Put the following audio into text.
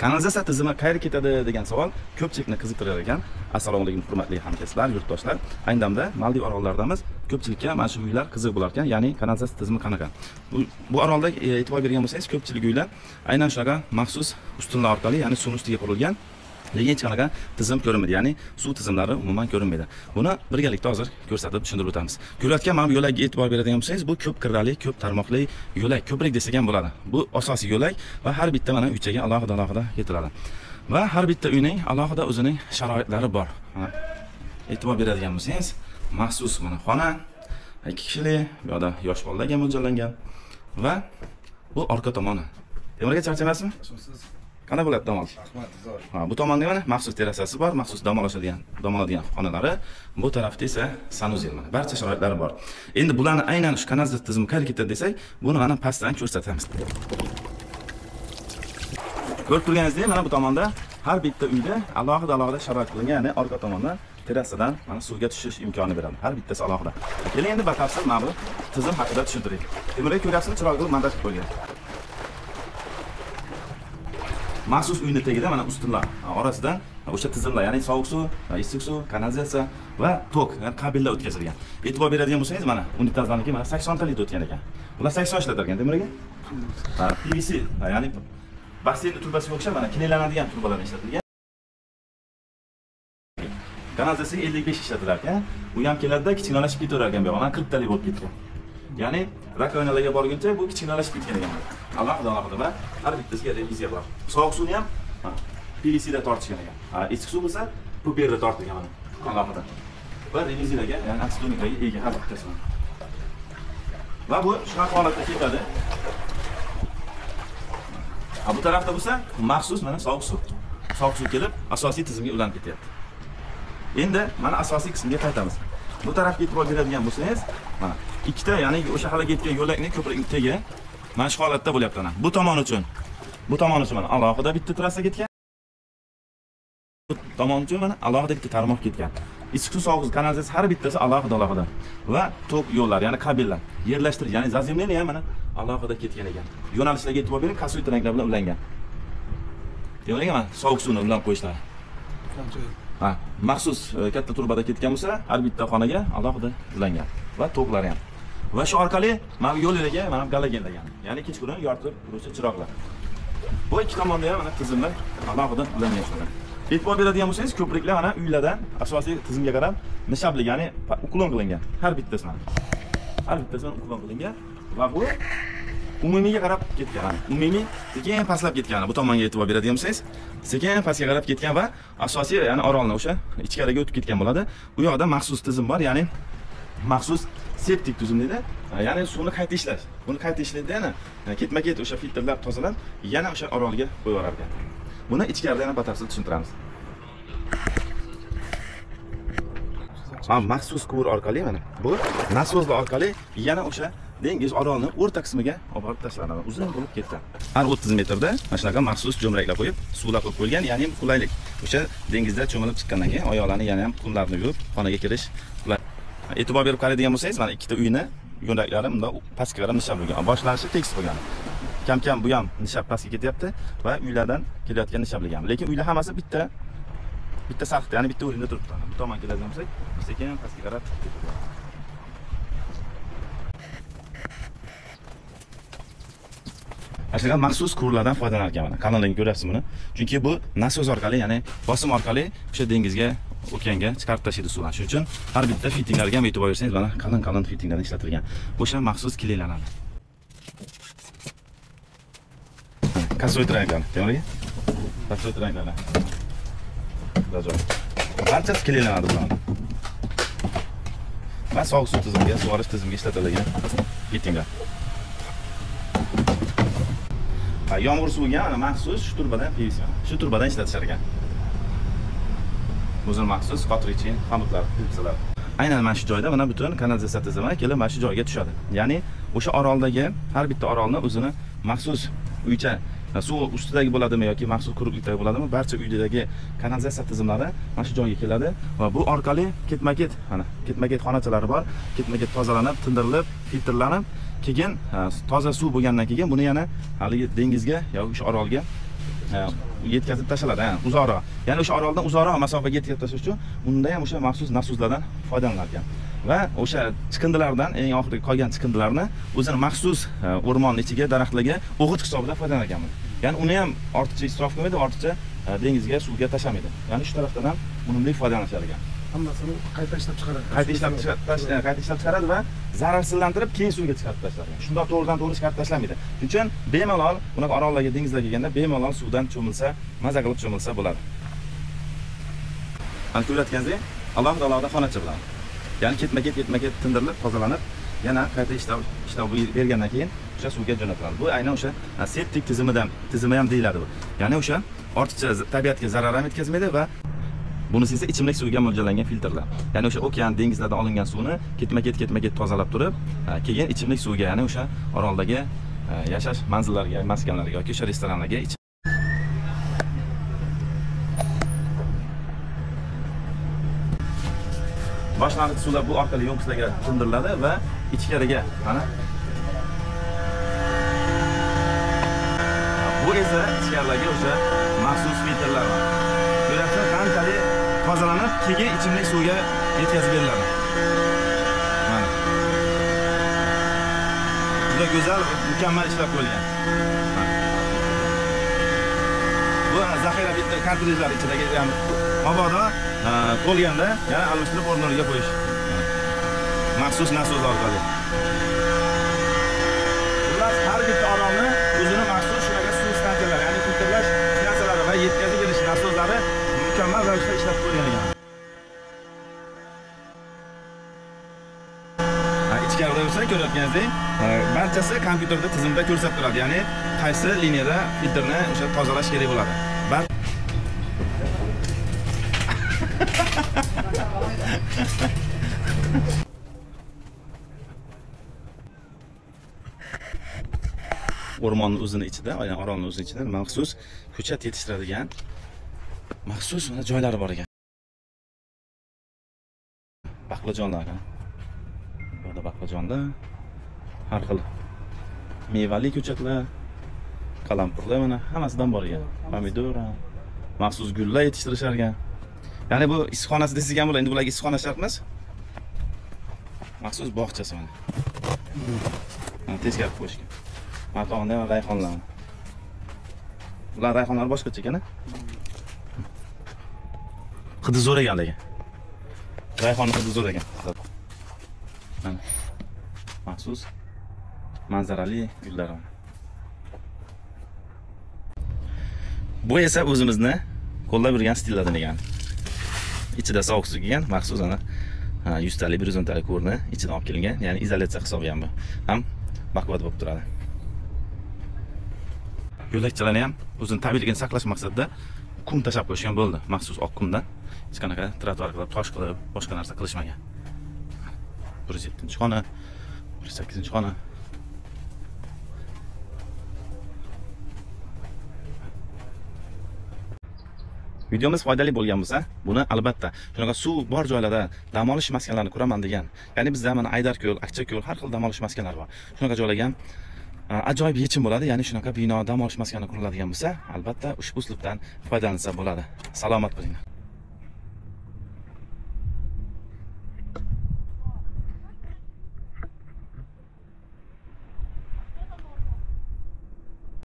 Kanalizatsiya tizimi qayerga ketadi degan savol ko'pchilikni qiziqtirar ekan. Assalomu alaykum hurmatli hamkasblar, yurtdoshlar. Ayni damda Maldiv orollardamiz. Ko'pchilikka mana shu uylar qiziq bo'lar ekan, ya'ni kanalizatsiya tizimi qanaqa. Bu orolda e'tibor bergan bo'lsangiz, ko'pchilik uylar aynan shunaqa maxsus ustunlar orqali, ya'ni suv ustiga qurilgan, lekin hech qanaqa tizim ko'rinmaydi, ya'ni suv tizimlari umuman ko'rinmaydi. Buni birgalikda hozir ko'rsatib tushuntirib o'tamiz. Ko'rayotgan mana bu yo'lakka e'tibor beradigan bo'lsangiz, bu ko'p qirrali, ko'p tarmoqli yo'lak, ko'prik desak ham bo'ladi. Bu asosiy yo'lak va har bitta mana uychaga alohida yetiladi. Va har bitta uyning alohida o'zining sharoitlari bor. E'tibor beradigan bo'lsangiz, maxsus mana xona, 2 kishilik, bu yerda yosh bolalarga mo'ljallangan va bu orqa tomoni. Temurga charchamasizmi? Qanday bo'ladi dam olish? Bu tomonda mana maxsus terasasi bor, maxsus dam oladigan xonalari. Bu tarafda esa sanuzel mana. Barcha sharoitlari bor. Endi bularni aynan shu kanalizatsiya tizimi qayerga ketadi desak, buni mana pastdan ko'rsatamiz. Ko'rib turganingizdek, mana bu tomonda har bitta uyda alohida sharoit qilingan, ya'ni orqa tomondan terasadan mana suvga tushish imkoni beradi. Har bittasi alohida. Keling endi batafsil mana bu tizim haqida tushuntiring. Temurga ko'ryapsizmi, chiroyli qilib montaj qilib qo'ygan. Maxsus uyning tagida mana ustunlar orasidan o'sha tizimlar, ya'ni sovuq suv, issiq suv, kanalizatsiya va tok, ya'ni kabellar o'tkazilgan. E'tibor beradigan bo'lsangiz, mana unitazlarniki mana 80 ta litr o'tgan ekan. Bular 80 ishlatar ekan, Temur aka? PVC, ya'ni basseyn turbasiga o'xshab mana kinaylanadigan turbalar ishlatilgan. Kanalizatsiya 55 ishlatilar ekan. U ham keladida kichkinalashib ketaverar ekan, bu mana 40 talik bo'lib ketgan. Ya'ni rakovinalarga borguncha bu kichkinalashib ketgan ekan. Alohida va har bittasiga reviziya bor. Sovuq suvni ham PVC da tortishgan ekan. Issiq suv bo'lsa puberda tortilgan mana. Alohida. Va reviziyaga, ya'ni aksiyonikaga ega har bittasi. Va bu shunaqa holatda ketadi. Bu tarafda bo'lsa maxsus mana sovuq suv. Sovuq suv kelib asosiy tizimga ulanib ketyapti. Endi mana asosiy qismga qaytamiz. Bu tarafga e'tibor beradigan bo'lsangiz, mana ikkita, ya'ni o'sha halaga ketgan yo'lakning ko'prikning tagi mana shu holatda bo'lyapti mana. Bu tomon uchun mana alohida bitta trassa ketgan. Bu tomon uchun mana alohida bitta tarmoq ketgan. Issiq suv, sovuq suv, kanalizatsiya har bittasi alohida va tok yo'llar, ya'ni kabellar yerlashtirish, ya'ni zazemleniya ham mana alohida ketgan ekan. Yo'nalishlarga e'tibor bering, kasoy tranklar bilan ulangan. Demak, mana sovuq suvni ulanib qo'yishlar. Maxsus katta turbada ketgan bo'lsa, har bitta xonaga alohida ulangan va to'qlar ham. Va shu orqali mana yo'llarga mana galogenlagan. Ya'ni kechqurun yoritib turuvchi chiroqlar. Bu ikki tomonda ham mana tizimlar alohida ulangan. E'tibor beradigan bo'lsangiz, ko'priklar mana uylardan asosiy tizimga qarab nishabli, ya'ni uklon qilingan. Har bittasi mana. Har bittasi uklon qilingan va bu umumiyga qarab ketgan. Umumiy sekin pastlab ketgan. Bu tomonga e'tibor beradigan bo'lsangiz, sekin pastga qarab ketgan va asosiy, ya'ni orolni o'sha ichkariga o'tib ketgan bo'ladi. U yoqda maxsus tizim bor, ya'ni maxsus septik tizim deydi. Ya'ni suvni qayta ishlash. Buni qayta ishlaydi, yana ketma-ket o'sha filtrlar tozalab, yana o'sha orolga qo'yib yuborar ekan. Buni ichkarida yana batafsil tushuntiramiz. Maxsus quvur orqali mana bu nasozlar orqali yana o'sha dengiz orolni o'rta qismiga olib borib tashlanadi. Uzun bo'lib ketdi. Har 30 metrda mana shunaqa maxsus jo'mraklar qo'yib, suvlar qo'yib qo'yilgan, ya'ni qulaylik. O'sha dengizda cho'milib chiqqandan keyin oyoqlarni yana ham qumlarni yuvib, xonaga kirish qulay. E'tibor berib qaraydigan bo'lsangiz, mana ikkita uyni yo'laklari bunda pastga qarab nishab bo'lgan. Boshlanishi tekis bo'lgan. Kam-kam bu ham nishab pastga ketyapti va uylardan kelayotgan nishablagan. Lekin uylar hammasi bitta safda, ya'ni bitta o'rinda turibdi. Bu tomon keladigan bo'lsak, sekin pastga qarab ketadi. Aslida maxsus quvurlardan foydalanar ekan mana. Kanallarni ko'ryapsiz buni. Chunki bu nasoz orqali, ya'ni bosim orqali o'sha dengizga, okeanga chiqarib tashlaydi suvni. Shuning uchun har bitta fittinglarga ham e'tibor bersangiz, mana qalin fittinglardan ishlatilgan. O'sha maxsus kilaylanadi. Kasoy tranklar, to'g'ri? Kasoy tranklar. Barchasi kilaylanadi bular. Va sovuq suv tizimiga, sug'orish tizimiga ishlatilgan fittinglar. Yomg'ir suviga mana maxsus shu turbadan PVC, shu turbadan ishlatishar ekan. O'zini maxsus qotiruvchi xomutlar, filtrlar. Aynan mana shu joyda mana butun kanalizatsiya tizimi kelib mana shu joyga tushadi. Ya'ni o'sha oroldagi har bitta orolni o'zini maxsus uycha suv ustidagi bo'ladimi yoki maxsus quruqlikdagi bo'ladimi, barcha uydagi kanalizatsiya tizimlari mana shu joyga keladi va bu orqali ketma-ket xonachalari bor, ketma-ket tozalanib, tindirilib, filtrlanib, keyin toza suv bo'lgandan keyin buni yana haligi dengizga yoki o'sha orolga yetkazib tashaladi, uzoqroq. Ya'ni o'sha oroldan uzoqroq masofaga yetkazib tashlash uchun unda ham o'sha maxsus nasoslardan foydalanar ekan. Va o'sha chiqindilardan, eng oxirgi qolgan chiqindilarni o'zini maxsus o'rmonning ichiga, daraxtlarga o'g'it hisobida foydalanar ekanmiz. Ya'ni uni ham ortiqcha isrof qilmaydi, ortiqcha dengizga, suvga tashlamaydi. Ya'ni shu tarafdan ham unumli foydalanishar ekan. Hammasini qayta ishlab chiqaradi. Qayta ishlab chiqaradi va zararsizlantirib keyin suvga chiqarib tashlaydi. Shundoq to'g'ridan-to'g'ri chiqarib tashlamaydi. Shuning uchun bemalol bunaqa orollarga, dengizlarga kelganda bemalol suvdan cho'milsa, maza qilib cho'milsa bo'ladi. Mana ko'rayotganingizdek, alohida xonacha bilan. Ya'ni ketma-ket tindirilib, tozalanib, yana qayta ishlab bergandan keyin o'sha suvga jo'natiladi. Bu aynan o'sha septik tizimi ham deyiladi bu. Ya'ni o'sha ortiqcha tabiatga zarar ham yetkazmaydi va bunisi esa ichimlik suviga mo'ljallangan filtrlar. Ya'ni o'sha okean, dengizlardan olingan suvni ketma-ket tozalab turib, keyin ichimlik suviga, ya'ni o'sha oroldagi yashash manzillariga, maskanlarga yoki o'sha restoranlarga boshlang'ich suvlar bu orqali yo'nqislarga tindiriladi va ichkariga, mana bu esa ichkarilarga o'sha maxsus filtrlar bor. Ko'ryapsizlar, qanchalik tozalanib, keyin ichimlik suvga yetkazib beriladi. Mana. Juda go'zal, mukammal ishlab qo'yilgan. Bu zaxira bitta kartrijlar ichidagi mabodo to'lganda yana almashtirib o'rniga qo'yish. Maxsus nasos orqali. Xullas, har bitta orolni o'zini maxsus shunaqa suv stansiyalari, ya'ni filtrlash stansiyalari va yetkazib berish nasoslari mukammal ravishda ishlab qo'yilgan ekan. Ichkarida bo'lsa ko'rayotganingizdek, barchasi kompyuterda tizimda ko'rsatib turadi. Ya'ni qaysi liniyada filtrni o'sha tozalash kerak bo'ladi. O'rmonning o'zining ichida, aynan orolning o'zining ichida maxsus ko'chat yetishtiradigan maxsus mana joylari bor ekan. Baqlajonlar. Bu yerda baqlajonlar, har xil mevali ko'chatlar, qalampirlar mana hammasidan bor ekan. Pomidor, maxsus gullar yetishtirishar ekan. Ya'ni bu issiqxonasi desak ham bo'ladi. Endi bularga issiqxona shartmas emas. Maxsus bog'chasi mana. Teskari qo'yishgan. Mana to'g'anda ham rayhonlar. Ular rayhonlar boshqacha ekan-a? Hidi zo'r ekan lekin. Rayhon hidi zo'r ekan. Mana. Maxsus manzarali gullar. Bu esa o'zimizni qo'llab yurgan stillardan ekan. İçida sovuq suv kelgan, maxsus ana 100 talik, 110 talik ko'rni ichidan olib kelingan, ya'ni izolyatsiya hisobiga ham bu. Ham baquvvat bo'lib turadi. Yo'lakchalarni ham o'zining tabiiyligini saqlash maqsadida qum tashab qo'yishgan bo'ldi, maxsus oq qumdan. Hech qanaqa trotuar qilib, tosh qilib, boshqa narsa qilishmagan. 107-xona, 108-xona. Videomiz foydali bo'lgan bo'lsa, buni albatta shunaqa suv bor joylarda dam olish maskanlarini quraman degan. Ya'ni bizda mana Aydarko'l, Akchako'l har xil dam olish maskanlari bor. Shunaqa joylarga ham ajoyib yechim bo'ladi. Ya'ni shunaqa bino dam olish maskani quriladigan bo'lsa, albatta ushbu uslubdan foydalansa bo'ladi. Salomat bo'linglar.